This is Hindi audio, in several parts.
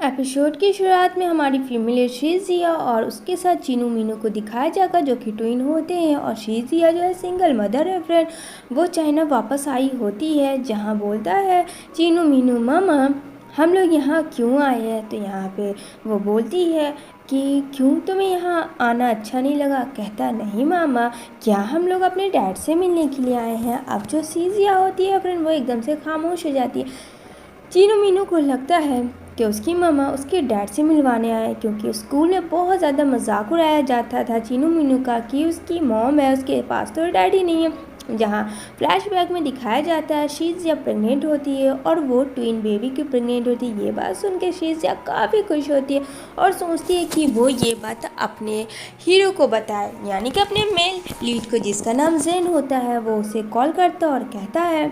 एपिसोड की शुरुआत में हमारी फीमेल शीजिया और उसके साथ चीनू मीनू को दिखाया जाएगा जो कि ट्विन होते हैं। और शीजिया जो है सिंगल मदर है फ्रेंड, वो चाइना वापस आई होती है, जहां बोलता है चीनू मीनू मामा हम लोग यहाँ क्यों आए हैं। तो यहाँ पे वो बोलती है कि क्यों तुम्हें यहाँ आना अच्छा नहीं लगा। कहता नहीं मामा, क्या हम लोग अपने डैड से मिलने के लिए आए हैं। अब जो शीजिया होती है फ्रेंड वो एकदम से खामोश हो जाती है। चीनू मीनू को लगता है कि उसकी मामा उसके डैड से मिलवाने आए, क्योंकि स्कूल में बहुत ज़्यादा मजाक उड़ाया जाता था चीनू मीनू का कि उसकी मॉम है, उसके पास तो डैडी नहीं है। जहाँ फ्लैशबैक में दिखाया जाता है शीजिया प्रेग्नेंट होती है और वो ट्विन बेबी की प्रेग्नेंट होती है। ये बात सुन के शीजिया काफ़ी खुश होती है और सोचती है कि वो ये बात अपने हीरो को बताए, यानी कि अपने मेल लीड को जिसका नाम जेन होता है। वो उसे कॉल करता और कहता है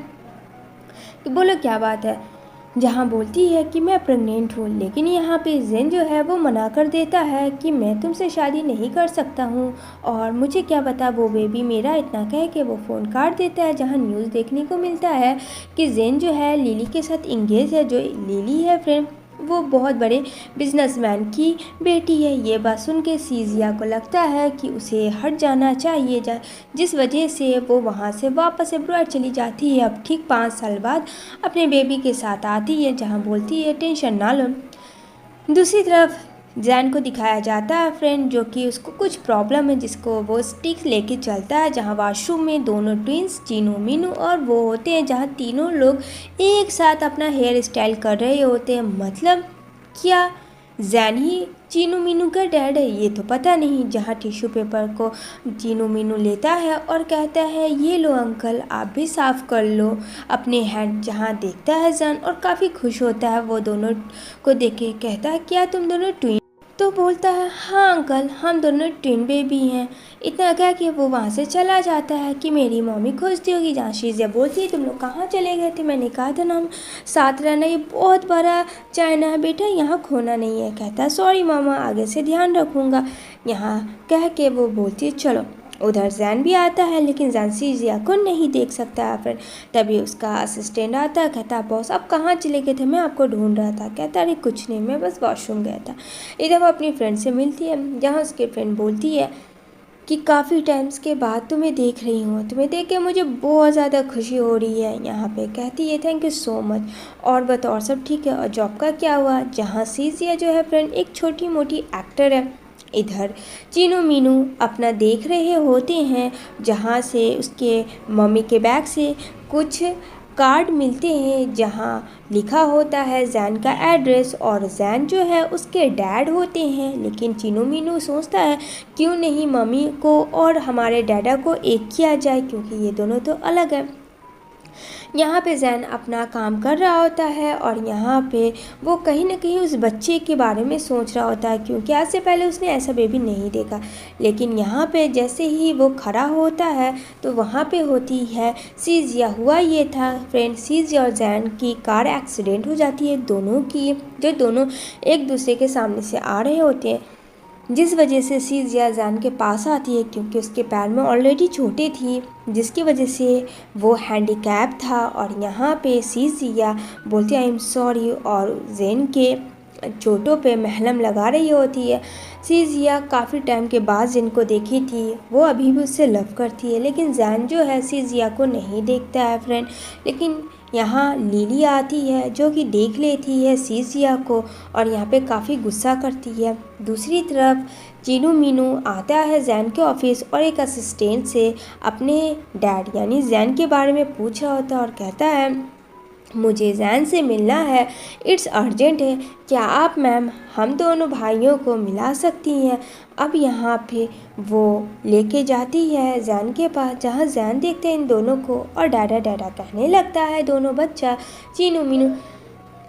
कि बोलो क्या बात है। जहाँ बोलती है कि मैं प्रेग्नेंट हूँ, लेकिन यहाँ पे जेन जो है वो मना कर देता है कि मैं तुमसे शादी नहीं कर सकता हूँ और मुझे क्या पता वो बेबी मेरा। इतना कह के वो फ़ोन काट देता है। जहाँ न्यूज़ देखने को मिलता है कि जेन जो है लिली के साथ इंगेज है। जो लिली है फ्रेंड वो बहुत बड़े बिजनेसमैन की बेटी है। ये बात सुन के शीजिया को लगता है कि उसे हट जाना चाहिए, जिस वजह से वो वहाँ से वापस अब्रॉड चली जाती है। अब ठीक 5 साल बाद अपने बेबी के साथ आती है, जहाँ बोलती है टेंशन ना लो। दूसरी तरफ जैन को दिखाया जाता है फ्रेंड, जो कि उसको कुछ प्रॉब्लम है जिसको वो स्टिक लेके चलता है। जहाँ वॉशरूम में दोनों ट्विंस चीनू मीनू और वो होते हैं, जहाँ तीनों लोग एक साथ अपना हेयर स्टाइल कर रहे होते हैं। मतलब क्या जैन ही चीनू मीनू का डैड है, ये तो पता नहीं। जहाँ टिश्यू पेपर को चीनू मीनू लेता है और कहता है ये लो अंकल, आप भी साफ़ कर लो अपने हैंड। जहाँ देखता है जैन और काफ़ी खुश होता है वो दोनों को देख के। कहता है क्या तुम दोनों ट्विन। तो बोलता है हाँ अंकल, हम दोनों ट्विन बेबी हैं। इतना कह के वो वहाँ से चला जाता है कि मेरी मम्मी खोजती होगी। जहाँ शीजिया बोलती है तुम लोग कहाँ चले गए थे, मैंने कहा था ना हम साथ रहना, ये बहुत बड़ा चाइना है बेटा, यहाँ खोना नहीं है। कहता है सॉरी मामा, आगे से ध्यान रखूँगा। यहाँ कह के वो बोलती है चलो। उधर जैन भी आता है, लेकिन जैन शीजिया को नहीं देख सकता है फिर। तभी उसका असिस्टेंट आता है, कहता है बॉस आप कहाँ चले गए थे, मैं आपको ढूंढ रहा था। कहता अरे कुछ नहीं, मैं बस वॉशरूम गया था। इधर वो अपनी फ्रेंड से मिलती है, जहाँ उसकी फ्रेंड बोलती है कि काफ़ी टाइम्स के बाद तुम्हें देख रही हूँ, तुम्हें देख के मुझे बहुत ज़्यादा खुशी हो रही है। यहाँ पे कहती है थैंक यू सो मच, और बताओ और सब ठीक है, और जॉब का क्या हुआ। जहाँ शीजिया जो है फ्रेंड एक छोटी मोटी एक्टर है। इधर चीनू मीनू अपना देख रहे होते हैं, जहाँ से उसके मम्मी के बैग से कुछ कार्ड मिलते हैं, जहाँ लिखा होता है जैन का एड्रेस, और जैन जो है उसके डैड होते हैं। लेकिन चीनू मीनू सोचता है क्यों नहीं मम्मी को और हमारे डैडा को एक किया जाए, क्योंकि ये दोनों तो अलग है। यहाँ पे जैन अपना काम कर रहा होता है और यहाँ पे वो कहीं ना कहीं उस बच्चे के बारे में सोच रहा होता है, क्योंकि आज से पहले उसने ऐसा बेबी नहीं देखा। लेकिन यहाँ पे जैसे ही वो खड़ा होता है तो वहाँ पे होती है शीजिया। हुआ ये था फ्रेंड, शीजिया और जैन की कार एक्सीडेंट हो जाती है, दोनों की, जो दोनों एक दूसरे के सामने से आ रहे होते हैं, जिस वजह से शीजिया जैन के पास आती है, क्योंकि उसके पैर में ऑलरेडी चोटें थी, जिसकी वजह से वो हैंडीकैप था। और यहाँ पे शीजिया बोलती आई एम सॉरी और जैन के चोटों पे महलम लगा रही होती है। शीजिया काफ़ी टाइम के बाद जिनको देखी थी वो अभी भी उससे लव करती है, लेकिन जैन जो है शीजिया को नहीं देखता है फ्रेंड। लेकिन यहाँ लिली आती है जो कि देख लेती है शीजिया को और यहाँ पे काफ़ी गुस्सा करती है। दूसरी तरफ चीनू मीनू आता है जैन के ऑफिस और एक असिस्टेंट से अपने डैड यानी जैन के बारे में पूछ रहा होता है और कहता है मुझे जैन से मिलना है, इट्स अर्जेंट है, क्या आप मैम हम दोनों भाइयों को मिला सकती हैं। अब यहाँ पे वो लेके जाती है जैन के पास, जहाँ जैन देखते हैं इन दोनों को और डैडा डैडा कहने लगता है दोनों बच्चा चीनू मीनू।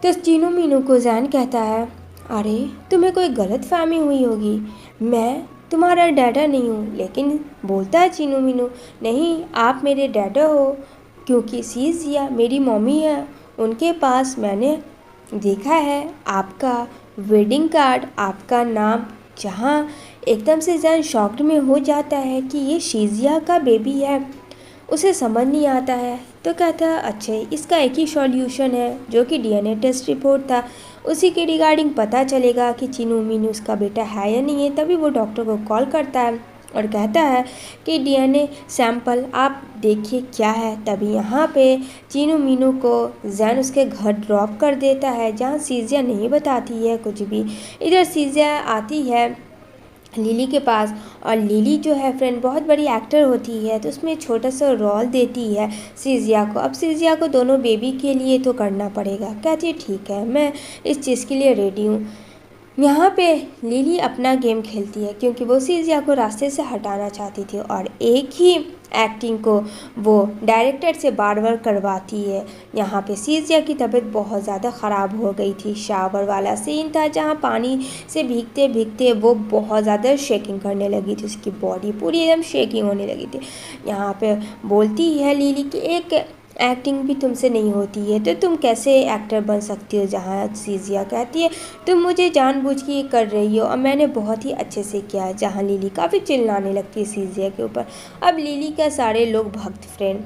तो चीनू मीनू को जैन कहता है अरे तुम्हें कोई गलत फहमी हुई होगी, मैं तुम्हारा डैडा नहीं हूँ। लेकिन बोलता है चीनू मीनू नहीं, आप मेरे डैडा हो, क्योंकि शीजिया मेरी मम्मी है, उनके पास मैंने देखा है आपका वेडिंग कार्ड, आपका नाम। जहाँ एकदम से जैन शॉक्ड में हो जाता है कि ये शीजिया का बेबी है, उसे समझ नहीं आता है। तो कहता है अच्छा इसका एक ही सॉल्यूशन है जो कि डीएनए टेस्ट रिपोर्ट था। उसी के रिगार्डिंग पता चलेगा कि चीनू मीनू उसका बेटा है या नहीं है। तभी वो डॉक्टर को कॉल करता है और कहता है कि डीएनए सैंपल आप देखिए क्या है। तभी यहाँ पे चीनू मीनू को जैन उसके घर ड्रॉप कर देता है, जहाँ सीजिया नहीं बताती है कुछ भी। इधर सीजिया आती है लिली के पास, और लिली जो है फ्रेंड बहुत बड़ी एक्टर होती है, तो उसमें छोटा सा रोल देती है सीजिया को। अब सीजिया को दोनों बेबी के लिए तो करना पड़ेगा। कहती है ठीक है, मैं इस चीज़ के लिए रेडी हूँ। यहाँ पे लिली अपना गेम खेलती है क्योंकि वो सीजिया को रास्ते से हटाना चाहती थी, और एक ही एक्टिंग को वो डायरेक्टर से बार बार करवाती है। यहाँ पे सीजिया की तबीयत बहुत ज़्यादा ख़राब हो गई थी। शावर वाला सीन था जहाँ पानी से भीगते भीगते वो बहुत ज़्यादा शेकिंग करने लगी थी, उसकी बॉडी पूरी एकदम शेकिंग होने लगी थी। यहाँ पे बोलती है लिली कि एक एक्टिंग भी तुमसे नहीं होती है तो तुम कैसे एक्टर बन सकती हो। जहाँ सीजिया कहती है तुम मुझे जानबूझ के ये कर रही हो और मैंने बहुत ही अच्छे से किया है। जहाँ लिली काफ़ी चिल्लाने लगती है सीजिया के ऊपर। अब लिली का सारे लोग भक्त फ्रेंड,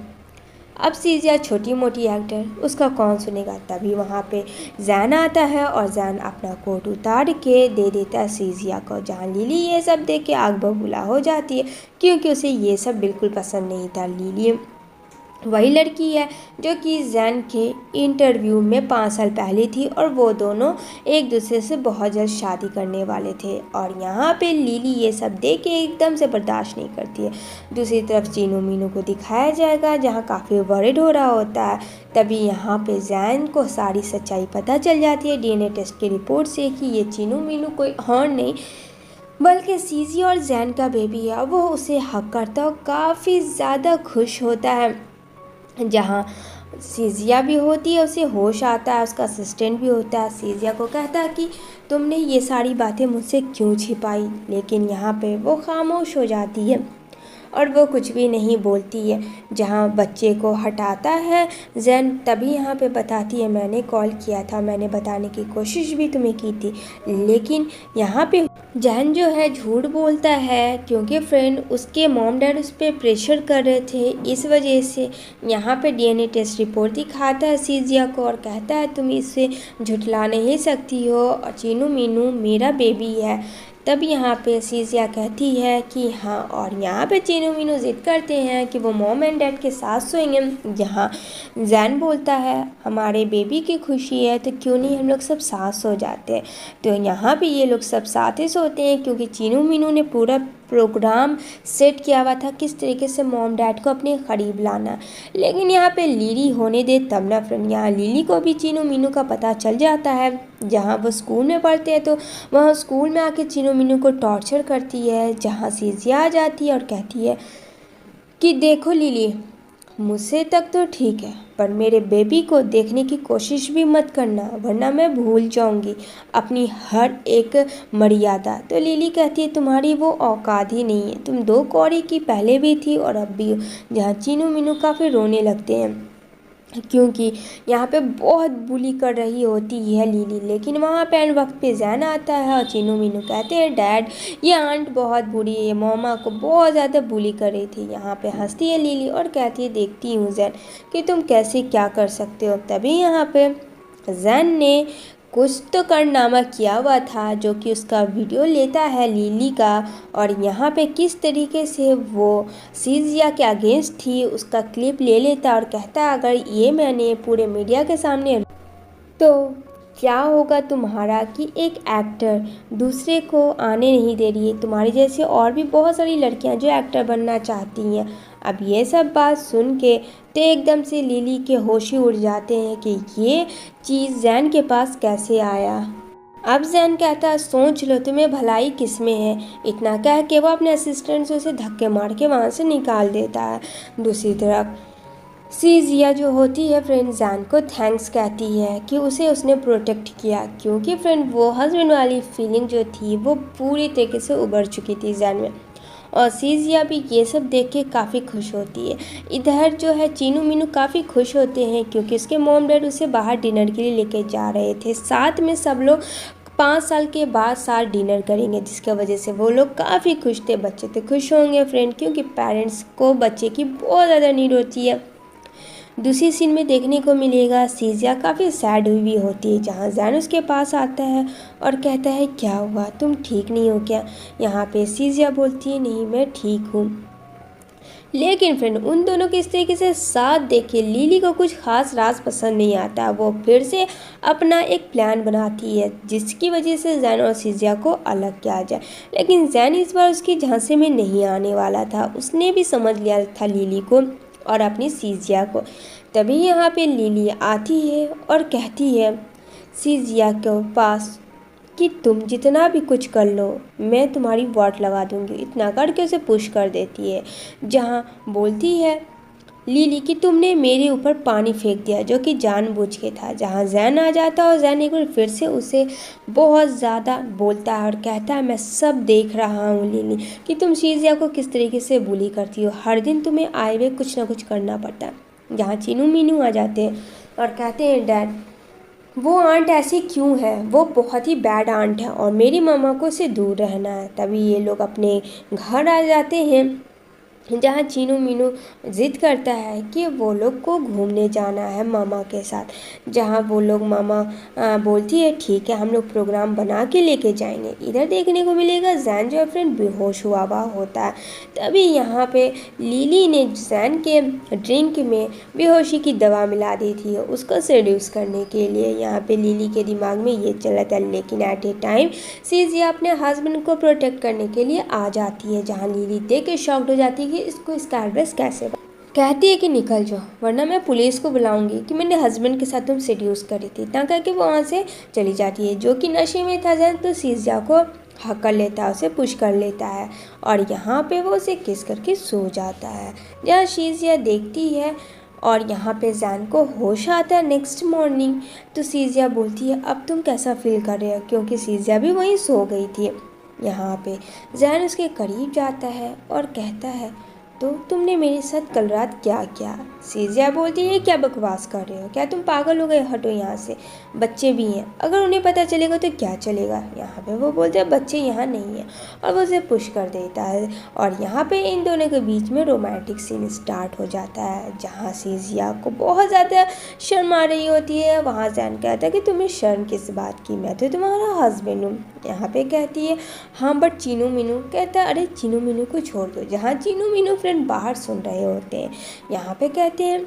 अब सीजिया छोटी मोटी एक्टर, उसका कौन सुनेगा। तभी वहाँ पे जैन आता है और जैन अपना कोट उतार के दे देता है सीजिया को, जहाँ लिली ये सब देख के आग बबूला हो जाती है क्योंकि उसे ये सब बिल्कुल पसंद नहीं था। लिली वही लड़की है जो कि जैन के इंटरव्यू में 5 साल पहले थी, और वो दोनों एक दूसरे से बहुत जल्द शादी करने वाले थे। और यहाँ पे लिली ये सब देख के एकदम से बर्दाश्त नहीं करती है। दूसरी तरफ चीनू मीनू को दिखाया जाएगा जहाँ काफ़ी वरिड हो रहा होता है। तभी यहाँ पे जैन को सारी सच्चाई पता चल जाती है डीएनए टेस्ट की रिपोर्ट से कि ये चीनू मीनू कोई और नहीं बल्कि सीजी और जैन का बेबी है। वो उसे हक करता और काफ़ी ज़्यादा खुश होता है। जहाँ सीजिया भी होती है, उसे होश आता है, उसका असिस्टेंट भी होता है। सीजिया को कहता है कि तुमने ये सारी बातें मुझसे क्यों छिपाई, लेकिन यहाँ पे वो खामोश हो जाती है और वो कुछ भी नहीं बोलती है। जहाँ बच्चे को हटाता है जैन, तभी यहाँ पे बताती है मैंने कॉल किया था, मैंने बताने की कोशिश भी तुम्हें की थी, लेकिन यहाँ पे जैन जो है झूठ बोलता है क्योंकि फ्रेंड उसके मॉम डैड उस पर प्रेशर कर रहे थे। इस वजह से यहाँ पे डीएनए टेस्ट रिपोर्ट दिखाता है सीजिया को और कहता है तुम इसे झुठला नहीं सकती हो और चीनू मीनू मेरा बेबी है। तब यहाँ पे सीजिया कहती है कि हाँ, और यहाँ पे चीनू मीनू जिद करते हैं कि वो मॉम एंड डैड के साथ सोएंगे। जहाँ जैन बोलता है हमारे बेबी की खुशी है तो क्यों नहीं हम लोग सब साथ सो जाते हैं। तो यहाँ पे ये लोग सब साथ ही सोते हैं क्योंकि चीनू मीनू ने पूरा प्रोग्राम सेट किया हुआ था किस तरीके से मॉम डैड को अपने करीब लाना। लेकिन यहाँ पे लिली होने दे तब ना फ्रेंड, यहाँ लिली को भी चीनू मीनू का पता चल जाता है। जहाँ वो स्कूल में पढ़ते हैं तो वहाँ स्कूल में आके चीनू मीनू को टॉर्चर करती है। जहाँ सीजिया आ जाती है और कहती है कि देखो लिली, मुझसे तक तो ठीक है पर मेरे बेबी को देखने की कोशिश भी मत करना वरना मैं भूल जाऊंगी अपनी हर एक मर्यादा। तो लिली कहती है तुम्हारी वो औकात ही नहीं है, तुम 2 कौड़ी की पहले भी थी और अब भी। जहाँ चीनू मीनू काफ़ी रोने लगते हैं क्योंकि यहाँ पे बहुत बुली कर रही होती है लिली। लेकिन वहाँ पे एंड वक्त पे जैन आता है और चीनू मीनू कहते हैं डैड ये आंट बहुत बुरी है, मम्मा को बहुत ज़्यादा बुली कर रही थी। यहाँ पे हंसती है लिली और कहती है देखती हूँ जैन कि तुम कैसे क्या कर सकते हो। तभी यहाँ पे जैन ने कुछ तो कारनामा किया हुआ था जो कि उसका वीडियो लेता है लिली का, और यहाँ पे किस तरीके से वो सीजिया के अगेंस्ट थी उसका क्लिप ले लेता और कहता है अगर ये मैंने पूरे मीडिया के सामने तो क्या होगा तुम्हारा कि एक एक्टर दूसरे को आने नहीं दे रही है। तुम्हारी जैसे और भी बहुत सारी लड़कियां जो एक्टर बनना चाहती हैं। अब ये सब बात सुन के तो एकदम से लिली के होश ही उड़ जाते हैं कि ये चीज़ जैन के पास कैसे आया। अब जैन कहता है सोच लो तुम्हें भलाई किस में है। इतना कह के वो अपने असिस्टेंट से उसे धक्के मार के वहाँ से निकाल देता है। दूसरी तरफ सीजिया जो होती है फ्रेंड जैन को थैंक्स कहती है कि उसे उसने प्रोटेक्ट किया, क्योंकि फ्रेंड वो हस्बैंड वाली फीलिंग जो थी वो पूरी तरीके से उभर चुकी थी जैन में। और सीजिया भी ये सब देख के काफ़ी खुश होती है। इधर जो है चीनू मीनू काफ़ी खुश होते हैं क्योंकि उसके मॉम डैड उसे बाहर डिनर के लिए लेके जा रहे थे। साथ में सब लोग 5 साल के बाद साथ डिनर करेंगे, जिसकी वजह से वो लोग काफ़ी खुश थे। बच्चे तो खुश होंगे फ्रेंड क्योंकि पेरेंट्स को बच्चे की बहुत ज़्यादा नीड होती है। दूसरी सीन में देखने को मिलेगा सीजिया काफ़ी सैड हुई भी होती है, जहाँ जैन उसके पास आता है और कहता है क्या हुआ, तुम ठीक नहीं हो क्या। यहाँ पे सीजिया बोलती है नहीं मैं ठीक हूँ। लेकिन फ्रेंड उन दोनों के इस तरीके से साथ देख के लिली को कुछ खास राज पसंद नहीं आता। वो फिर से अपना एक प्लान बनाती है जिसकी वजह से जैन और सीजिया को अलग किया जाए। लेकिन जैन इस बार उसकी झांसे में नहीं आने वाला था, उसने भी समझ लिया था लिली को और अपनी सीजिया को। तभी यहाँ पे लिली आती है और कहती है सीजिया के पास कि तुम जितना भी कुछ कर लो मैं तुम्हारी वाट लगा दूंगी। इतना करके उसे पुश कर देती है, जहाँ बोलती है लिली कि तुमने मेरे ऊपर पानी फेंक दिया जो कि जानबूझ के था। जहाँ जैन आ जाता है और जैन एक बार फिर से उसे बहुत ज़्यादा बोलता है और कहता है मैं सब देख रहा हूँ लिली कि तुम सीजिया को किस तरीके से बुली करती हो, हर दिन तुम्हें आए हुए कुछ ना कुछ करना पड़ता है। जहाँ चीनू मीनू आ जाते हैं और कहते हैं डैड वो आंट ऐसी क्यों है, वो बहुत ही बैड आंट है और मेरी मामा को उससे दूर रहना है। तभी ये लोग अपने घर आ जाते हैं, जहाँ चीनू मीनू ज़िद करता है कि वो लोग को घूमने जाना है मामा के साथ। जहाँ वो लोग मामा बोलती है ठीक है हम लोग प्रोग्राम बना के लेके जाएंगे। इधर देखने को मिलेगा जैन जो है फ्रेंड बेहोश हुआ होता है। तभी यहाँ पे लिली ने जैन के ड्रिंक में बेहोशी की दवा मिला दी थी उसको सेड्यूस करने के लिए। यहाँ पे लिली के दिमाग में ये चला था, लेकिन एट ए टाइम सीजिया अपने हस्बैंड को प्रोटेक्ट करने के लिए आ जाती है। जहाँ लिली देख के शॉक्ड हो जाती है कि इसको इसका एड्रेस कैसे कहती है कि निकल जाओ वरना मैं पुलिस को बुलाऊंगी कि मेरे हस्बैंड के साथ तुम सेड्यूस करी थी। इतना करके वो वहाँ से चली जाती है। जो कि नशे में था जैन तो सीजिया को हक कर लेता है, उसे पुश कर लेता है और यहाँ पे वो उसे किस करके सो जाता है। जहाँ सीजिया देखती है और यहाँ पे जैन को होश आता है नेक्स्ट मॉर्निंग। तो सीजिया बोलती है अब तुम कैसा फील कर रहे हो, क्योंकि सीजिया भी वहीं सो गई थी। यहाँ पे जैन उसके करीब जाता है और कहता है तो तुमने मेरे साथ कल रात क्या किया। सीजिया बोलती है क्या बकवास कर रहे हो, क्या तुम पागल हो गए, हटो यहाँ से, बच्चे भी हैं, अगर उन्हें पता चलेगा तो क्या चलेगा। यहाँ पे वो बोलते हैं बच्चे यहाँ नहीं हैं और वो उसे पुश कर देता है और यहाँ पे इन दोनों के बीच में रोमांटिक सीन स्टार्ट हो जाता है। जहाँ सीजिया को बहुत ज़्यादा शर्म आ रही होती है, वहाँ जैन कहता है कि तुम्हें शर्म किस बात की, मैं तो तुम्हारा हस्बैंड हूँ। यहाँ पे कहती है हाँ बट चीनू मीनू। कहता है अरे चीनू मीनू को छोड़ दो। जहाँ चीनू मीनू फ्रेंड बाहर सुन रहे होते हैं, यहाँ पे कहते हैं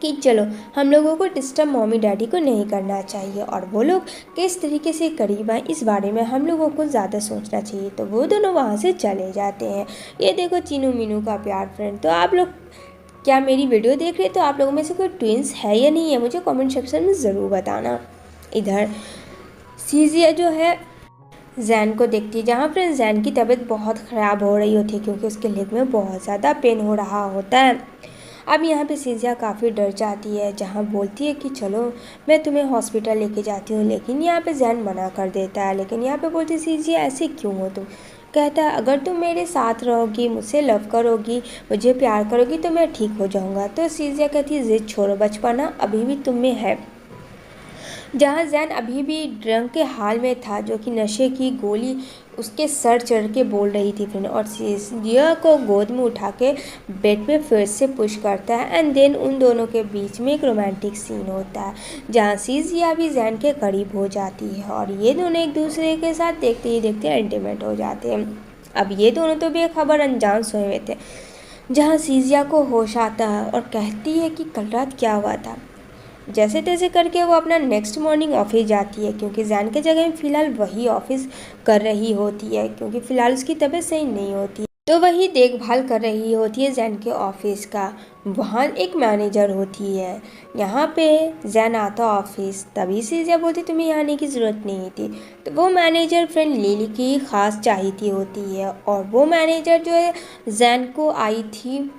कि चलो हम लोगों को डिस्टर्ब मम्मी डैडी को नहीं करना चाहिए और वो लोग किस तरीके से करीब आए इस बारे में हम लोगों को ज़्यादा सोचना चाहिए। तो वो दोनों वहाँ से चले जाते हैं। ये देखो चीनू मीनू का प्यार फ्रेंड। तो आप लोग क्या मेरी वीडियो देख रहे हैं तो आप लोगों में से कोई ट्विंस है या नहीं है मुझे कमेंट सेक्शन में ज़रूर बताना। इधर सीजिया जो है जैन को देखती है, जहाँ फ्रेंड जैन की तबीयत बहुत ख़राब हो रही होती है क्योंकि उसके लेग में बहुत ज़्यादा पेन हो रहा होता है। अब यहाँ पे सीजिया काफ़ी डर जाती है, जहाँ बोलती है कि चलो मैं तुम्हें हॉस्पिटल लेके जाती हूँ, लेकिन यहाँ पे जैन मना कर देता है। लेकिन यहाँ पे बोलती है सीजिया ऐसे क्यों हो तुम। कहता है अगर तुम मेरे साथ रहोगी, मुझसे लव करोगी, मुझे प्यार करोगी तो मैं ठीक हो जाऊँगा। तो सीजिया कहती है ज़िद छोड़ो, बचपना अभी भी तुम में है। जहाँ जैन अभी भी ड्रंक के हाल में था, जो कि नशे की गोली उसके सर चढ़ के बोल रही थी फ्रेंड, और सीजिया को गोद में उठा के बेड पे फिर से पुश करता है एंड देन उन दोनों के बीच में एक रोमांटिक सीन होता है, जहाँ सीजिया भी जैन के करीब हो जाती है और ये दोनों एक दूसरे के साथ देखते ही देखते इंटीमेट हो जाते हैं। अब ये दोनों तो बेखबर अनजान सोए हुए थे, जहाँ सीजिया को होश आता है और कहती है कि कल रात क्या हुआ था। जैसे तैसे करके वो अपना नेक्स्ट मॉर्निंग ऑफिस जाती है, क्योंकि जैन के जगह में फ़िलहाल वही ऑफिस कर रही होती है, क्योंकि फ़िलहाल उसकी तबीयत सही नहीं होती, तो वही देखभाल कर रही होती है जैन के ऑफिस का। वहाँ एक मैनेजर होती है। यहाँ पे जैन आता ऑफिस, तभी से जब बोलती तुम्हें यहाँ आने की ज़रूरत नहीं थी, तो वो मैनेजर फ्रेंड लिली की ख़ास चाहती होती है और वो मैनेजर जो है जैन को आई थी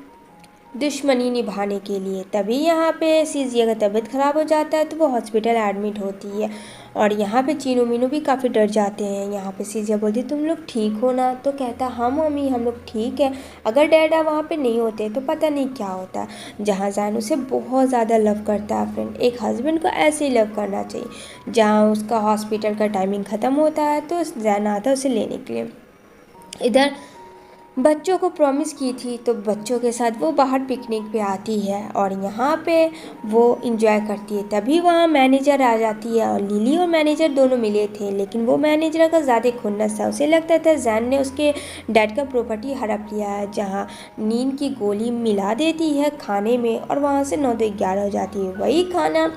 दुश्मनी निभाने के लिए। तभी यहाँ पे सीजिया का तबीयत ख़राब हो जाता है तो वो हॉस्पिटल एडमिट होती है और यहाँ पे चीनू मीनू भी काफ़ी डर जाते हैं। यहाँ पे सीजिया बोलती तुम लोग ठीक हो ना, तो कहता हाँ मम्मी हम लोग ठीक है, अगर डैडा वहाँ पे नहीं होते तो पता नहीं क्या होता। जहाँ जैन उसे बहुत ज़्यादा लव करता है फ्रेंड, एक हस्बैंड को ऐसे ही लव करना चाहिए। जहाँ उसका हॉस्पिटल का टाइमिंग ख़त्म होता है तो जैन आता है उसे लेने के लिए। इधर बच्चों को प्रॉमिस की थी, तो बच्चों के साथ वो बाहर पिकनिक पे आती है और यहाँ पे वो इंजॉय करती है। तभी वहाँ मैनेजर आ जाती है और लिली और मैनेजर दोनों मिले थे, लेकिन वो मैनेजर का ज़्यादा खुन्नस था। उसे लगता था जैन ने उसके डैड का प्रॉपर्टी हड़प लिया है, जहाँ नींद की गोली मिला देती है खाने में और वहाँ से 9 से 11 हो जाती है। वही खाना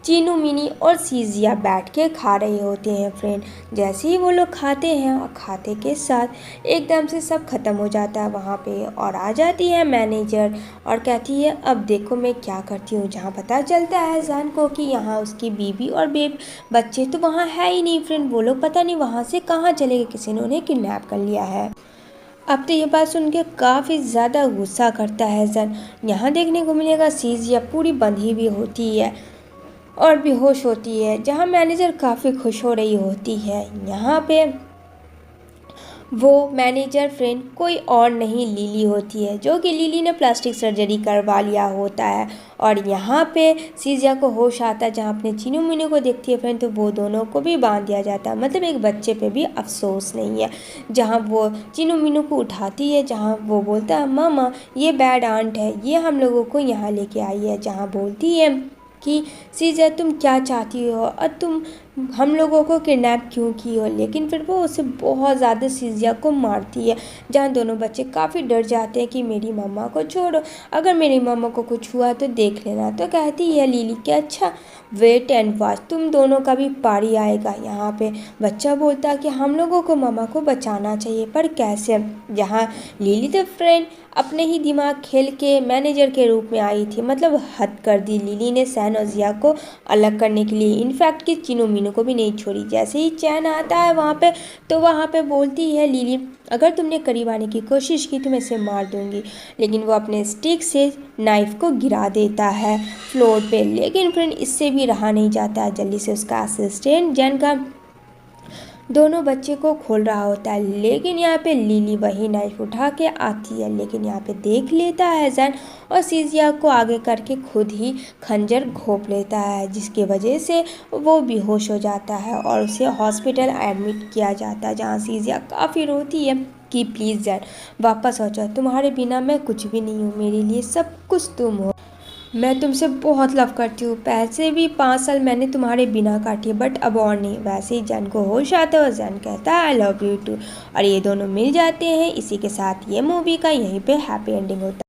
चीनू मिनी और सीजिया बैठ के खा रहे होते हैं फ्रेंड। जैसे ही वो लोग खाते हैं और खाते के साथ एकदम से सब खत्म हो जाता है वहाँ पे, और आ जाती है मैनेजर और कहती है अब देखो मैं क्या करती हूँ। जहाँ पता चलता है जैन को कि यहाँ उसकी बीवी और बच्चे तो वहाँ है ही नहीं फ्रेंड। वो लोग पता नहीं वहाँ से कहाँ चले गए, किसी ने उन्हें किडनैप कर लिया है। अब तो ये बात सुन के काफ़ी ज़्यादा गुस्सा करता है जैन। यहाँ देखने को मिलेगा सीजिया पूरी बंधी हुई होती है और बेहोश होती है, जहाँ मैनेजर काफ़ी खुश हो रही होती है। यहाँ पे वो मैनेजर फ्रेंड कोई और नहीं लिली होती है, जो कि लिली ने प्लास्टिक सर्जरी करवा लिया होता है। और यहाँ पे सीजिया को होश आता है, जहाँ अपने चीनू मीनू को देखती है फ्रेंड, तो वो दोनों को भी बांध दिया जाता है। मतलब एक बच्चे पे भी अफसोस नहीं है। जहाँ वो चीनू मीनू को उठाती है, जहाँ वो बोलता है मामा ये बैड आंट है, ये हम लोगों को यहाँ लेके आई है। जहाँ बोलती है कि सीजिया तुम क्या चाहती हो और तुम हम लोगों को किडनैप क्यों की हो, लेकिन फिर वो उसे बहुत ज़्यादा सीजिया को मारती है। जहाँ दोनों बच्चे काफ़ी डर जाते हैं कि मेरी मम्मा को छोड़ो, अगर मेरी मम्मा को कुछ हुआ तो देख लेना। तो कहती है लिली कि अच्छा वेट एंड वॉच, तुम दोनों का भी पारी आएगा। यहाँ पे बच्चा बोलता है कि हम लोगों को मम्मा को बचाना चाहिए, पर कैसे। जहाँ लिली तो फ्रेंड अपने ही दिमाग खेल के मैनेजर के रूप में आई थी, मतलब हद कर दी लिली ने सैन और जिया को अलग करने के लिए। इनफैक्ट कि चीनू मीनू को भी नहीं छोड़ी। जैसे ही चैन आता है वहाँ पे, तो वहाँ पे बोलती है लिली अगर तुमने करीब आने की कोशिश की तो मैं इसे मार दूंगी। लेकिन वो अपने स्टिक से नाइफ को गिरा देता है फ्लोर पे। लेकिन फ्रेंड इससे भी रहा नहीं जाता है, जल्दी से उसका असिस्टेंट जैन का दोनों बच्चे को खोल रहा होता है। लेकिन यहाँ पे लिली वही नाइफ उठा के आती है, लेकिन यहाँ पे देख लेता है जैन और सीजिया को आगे करके खुद ही खंजर घोंप लेता है, जिसकी वजह से वो बेहोश हो जाता है और उसे हॉस्पिटल एडमिट किया जाता है। जहाँ सीजिया काफ़ी रोती है कि प्लीज़ जैन वापस आ जाओ, तुम्हारे बिना मैं कुछ भी नहीं हूँ, मेरे लिए सब कुछ तुम हो, मैं तुमसे बहुत लव करती हूँ। पैसे भी 5 साल मैंने तुम्हारे बिना काटे, बट अब और नहीं। वैसे ही जैन को होश आता है और जैन कहता है आई लव यू टू, और ये दोनों मिल जाते हैं। इसी के साथ ये मूवी का यहीं पे हैप्पी एंडिंग होता है।